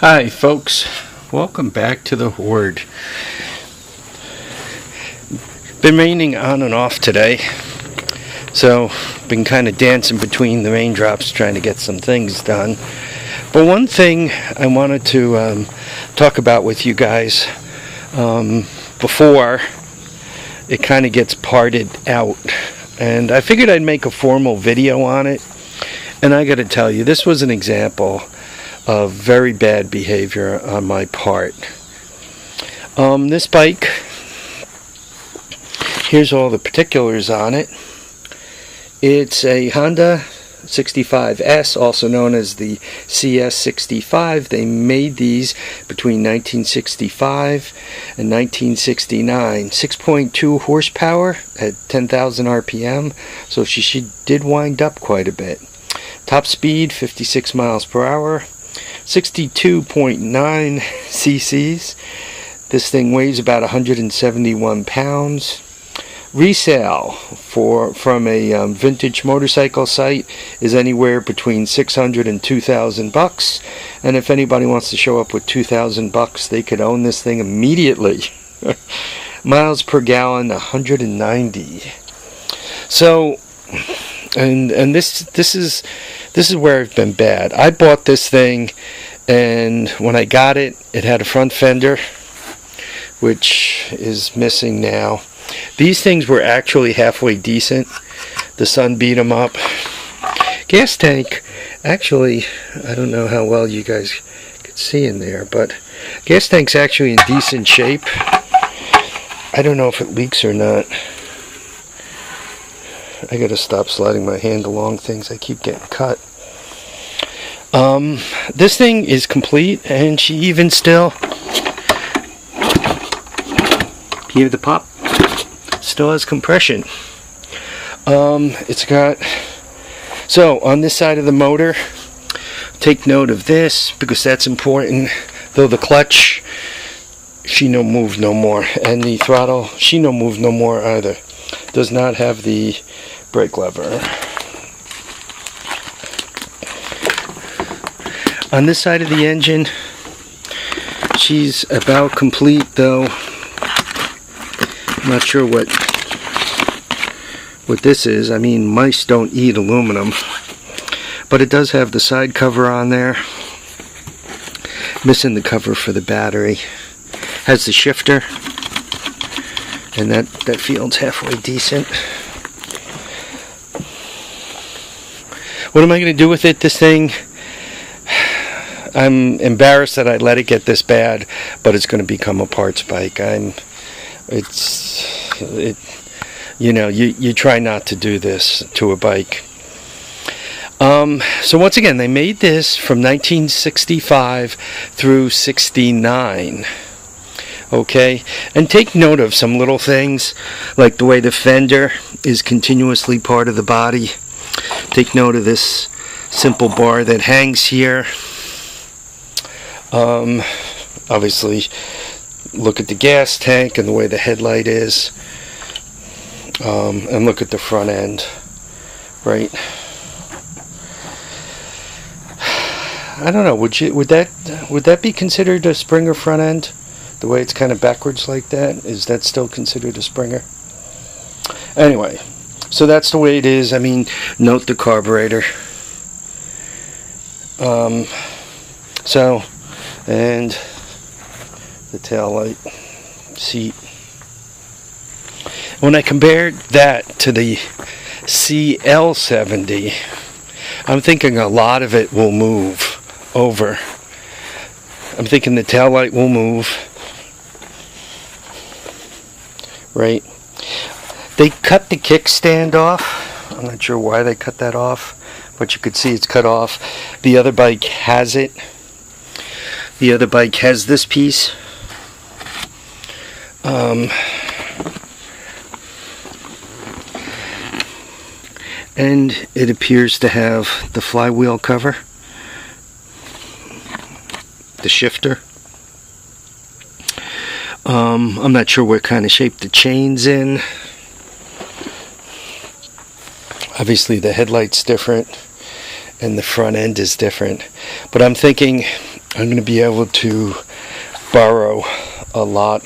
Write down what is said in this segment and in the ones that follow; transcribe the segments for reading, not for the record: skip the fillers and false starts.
Hi folks, welcome back to the Hoard. Been raining on and off today, so been kind of dancing between the raindrops trying to get some things done. But one thing I wanted to talk about with you guys before it kind of gets parted out, and I figured I'd make a formal video on it. And I got to tell you, this was an example of very bad behavior on my part. This bike, here's all the particulars on it. It's a Honda 65S, also known as the CS65. They made these between 1965 and 1969. 6.2 horsepower at 10,000 RPM, so she did wind up quite a bit. Top speed 56 miles per hour, 62.9 cc's. This thing weighs about 171 pounds. Resale from a vintage motorcycle site is anywhere between $600 and $2,000 and if anybody wants to show up with $2,000 they could own this thing immediately. Miles per gallon 190. So and this is where I've been bad. I bought this thing, and when I got it, it had a front fender, which is missing now. These things were actually halfway decent. The sun beat them up. Gas tank, actually, I don't know how well you guys could see in there, but gas tank's actually in decent shape. I don't know if it leaks or not. I gotta stop sliding my hand along things. I keep getting cut. This thing is complete, and she even still, hear the pop? Still has compression. It's got, so on this side of the motor, take note of this because that's important. Though the clutch, she no move no more, and the throttle, she no move no more either. Does not have the brake lever. On this side of the engine, she's about complete, though. I'm not sure what this is. I mean, mice don't eat aluminum, but it does have the side cover on there. Missing the cover for the battery. Has the shifter, and that feels halfway decent. What am I going to do with it? This thing, I'm embarrassed that I let it get this bad, but it's going to become a parts bike. You try not to do this to a bike. So once again, they made this from 1965 through 69. Okay, and take note of some little things, like the way the fender is continuously part of the body. Take note of this simple bar that hangs here. Obviously, look at the gas tank and the way the headlight is, and look at the front end. Right? I don't know. Would that be considered a Springer front end? The way it's kind of backwards like that, is that still considered a Springer? Anyway, so that's the way it is. I mean, note the carburetor. And the tail light seat. When I compared that to the CL70, I'm thinking a lot of it will move over. I'm thinking the tail light will move. Right? They cut the kickstand off. I'm not sure why they cut that off, but you could see it's cut off. The other bike has it. The other bike has this piece. And it appears to have the flywheel cover, the shifter. I'm not sure what kind of shape the chain's in. Obviously the headlight's different and the front end is different, but I'm thinking I'm going to be able to borrow a lot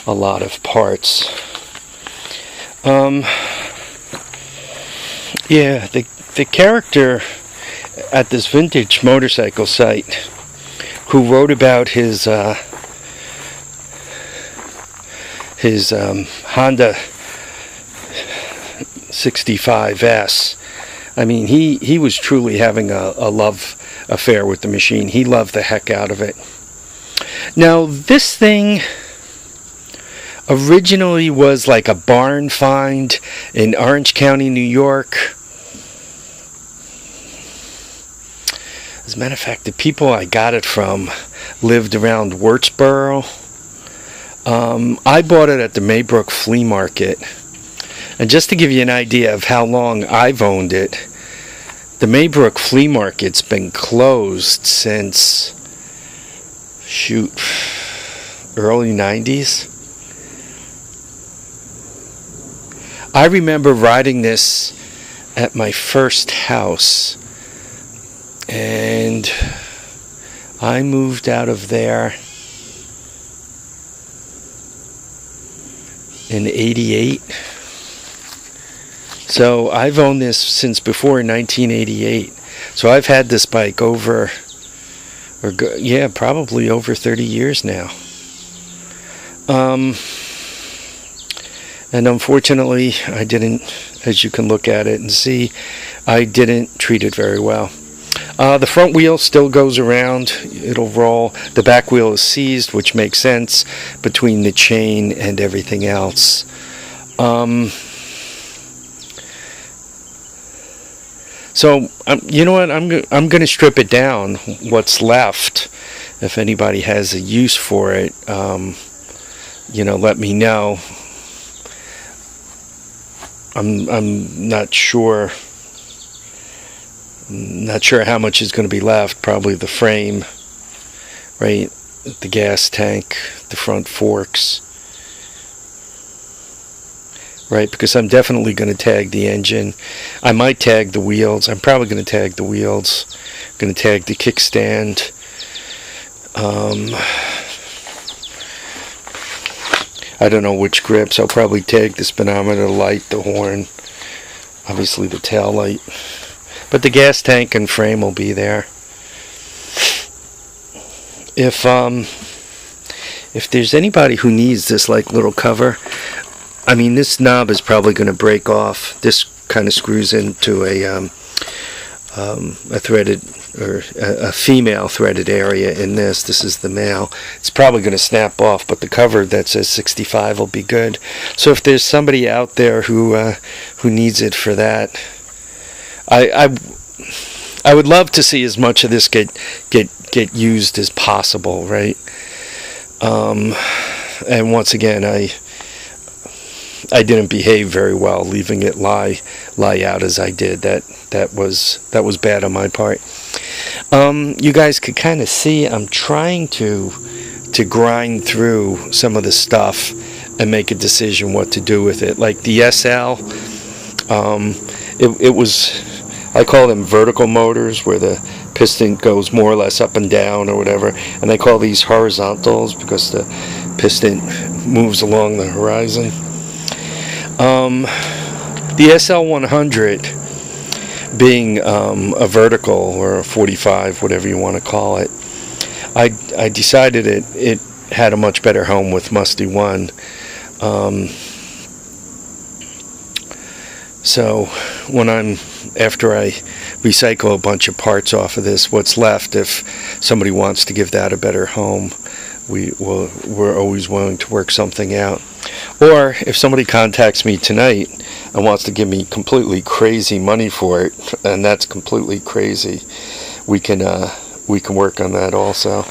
of parts. Yeah, the character at this vintage motorcycle site who wrote about his Honda 65S. I mean, he was truly having a love affair with the machine. He loved the heck out of it. Now, this thing originally was like a barn find in Orange County, New York. As a matter of fact, the people I got it from lived around Wurtsboro. I bought it at the Maybrook Flea Market. And just to give you an idea of how long I've owned it, the Maybrook Flea Market's been closed since, early 90s. I remember riding this at my first house, and I moved out of there in '88. So I've owned this since before 1988. So I've had this bike probably over 30 years now. And unfortunately, I didn't, as you can look at it and see, I didn't treat it very well. The front wheel still goes around. It'll roll. The back wheel is seized, which makes sense between the chain and everything else. So, you know what? I'm going to strip it down. What's left, if anybody has a use for it, let me know. I'm not sure. Not sure how much is going to be left. Probably the frame, right? The gas tank, the front forks, right? Because I'm definitely going to tag the engine. I might tag the wheels. I'm probably going to tag the wheels. I'm going to tag the kickstand. I don't know which grips. I'll probably tag the speedometer light, the horn, obviously the tail light. But the gas tank and frame will be there. If there's anybody who needs this like little cover, I mean, this knob is probably going to break off. This kind of screws into a threaded, or a female threaded area in this. This is the male. It's probably going to snap off, but the cover that says 65 will be good. So if there's somebody out there who needs it for that, I would love to see as much of this get used as possible, right? And once again, I didn't behave very well leaving it lie out as I did. That was bad on my part. You guys could kind of see I'm trying to grind through some of the stuff and make a decision what to do with it. Like the SL, it was, I call them vertical motors, where the piston goes more or less up and down or whatever, and they call these horizontals because the piston moves along the horizon. The SL100 being a vertical, or a 45, whatever you want to call it, I decided it had a much better home with Musty One. So after I recycle a bunch of parts off of this, what's left, if somebody wants to give that a better home, we're always willing to work something out. Or if somebody contacts me tonight and wants to give me completely crazy money for it, and that's completely crazy, we can work on that also.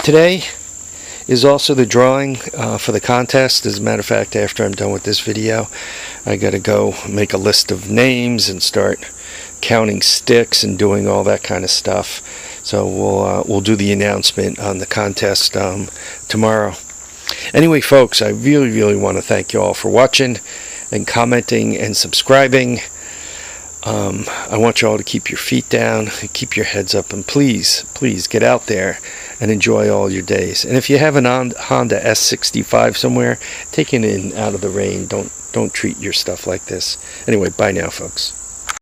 Today is also the drawing for the contest. As a matter of fact, after I'm done with this video, I gotta go make a list of names and start counting sticks and doing all that kind of stuff. So we'll do the announcement on the contest tomorrow. Anyway, folks, I really want to thank you all for watching and commenting and subscribing. I want you all to keep your feet down, keep your heads up, and please get out there and enjoy all your days. And if you have an Honda S65 somewhere, take it in out of the rain. Don't treat your stuff like this. Anyway, bye now, folks.